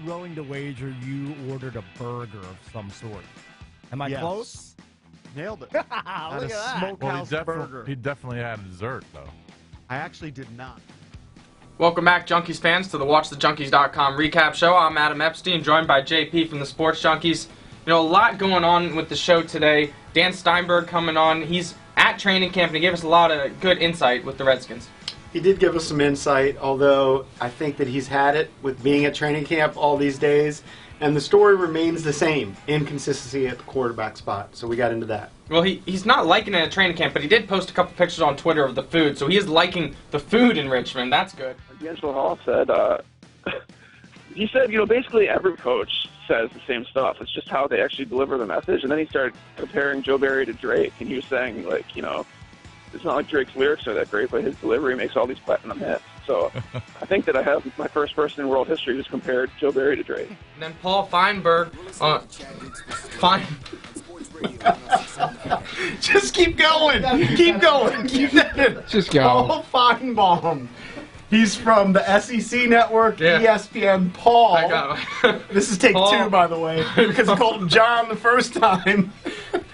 willing to wager you ordered a burger of some sort? Am I close? Nailed it. Look at that. Smokehouse burger. He definitely had dessert, though. I actually did not. Welcome back, Junkies fans, to the WatchTheJunkies.com recap show. I'm Adam Epstein, joined by JP from the Sports Junkies. You know, a lot going on with the show today. Dan Steinberg coming on. He's at training camp, and he gave us a lot of good insight with the Redskins. He did give us some insight, although I think that he's had it with being at training camp all these days, and the story remains the same, inconsistency at the quarterback spot, so we got into that. Well, he's not liking it at training camp, but he did post a couple pictures on Twitter of the food, so he is liking the food in Richmond. That's good. D'Angelo Hall said, he said, basically every coach says the same stuff. It's just how they actually deliver the message. And then he started comparing Joe Barry to Drake, and he was saying, it's not like Drake's lyrics are that great, but his delivery makes all these platinum hits. So I think that I have my first person in world history who's compared Joe Barry to Drake. And then Paul Feinberg, Just keep going. Keep going. Just go. Paul Feinbaum. He's from the SEC Network, ESPN. Paul. I got This is take Paul. 2, by the way, because I called him John the first time.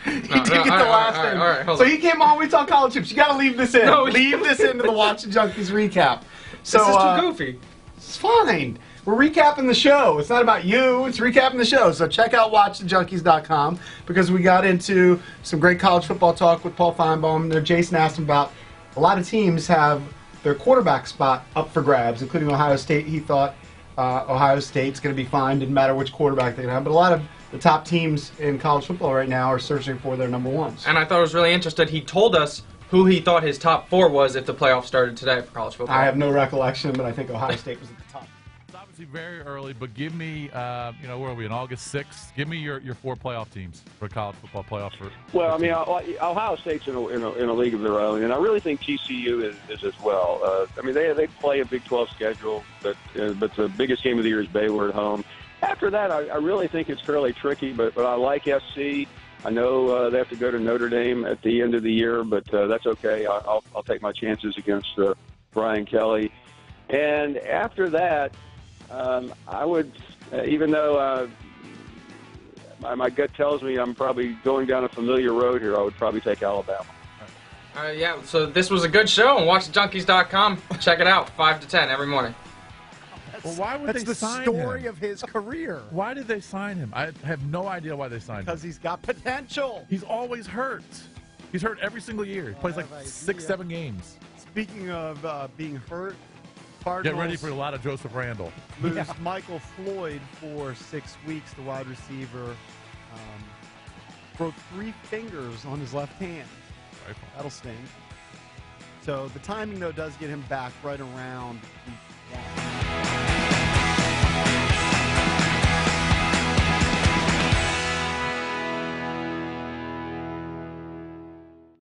He didn't get the last name. All right, hold so on. he came on, we talk college hoops. You got to leave this in. No, leave this into the Watch the Junkies recap. So, this is too goofy. It's fine. We're recapping the show. It's not about you. It's recapping the show. So check out WatchTheJunkies.com because we got into some great college football talk with Paul Feinbaum. There, Jason asked him about a lot of teams have their quarterback spot up for grabs, including Ohio State. He thought Ohio State's going to be fine. Didn't matter which quarterback they have. But a lot of the top teams in college football right now are searching for their number ones. And I thought it was really interesting. He told us who he thought his top 4 was if the playoffs started today for college football. I have no recollection, but I think Ohio State was at the top. It's obviously very early, but give me, where are we, on August 6th? Give me your 4 playoff teams for college football playoff. Well, I mean, Ohio State's in a league of their own, and I really think TCU is as well. I mean, they play a Big 12 schedule, but the biggest game of the year is Baylor at home. After that, I really think it's fairly tricky, but I like SC. I know they have to go to Notre Dame at the end of the year, but that's okay. I'll take my chances against Brian Kelly. And after that, I would, even though my gut tells me I'm probably going down a familiar road here, I would probably take Alabama. Yeah, so this was a good show on WatchTheJunkies.com. Check it out, 5 to 10 every morning. Well, why would That's they the sign story him? of his career. Why did they sign him? I have no idea why they signed him. Because he's got potential. He's always hurt. He's hurt every single year. He plays like 6-7 games. Speaking of being hurt, Cardinals Get ready for a lot of Joseph Randall. lose Michael Floyd for 6 weeks, the wide receiver. Broke 3 fingers on his left hand. That'll sting. So the timing, though, does get him back right around week 1.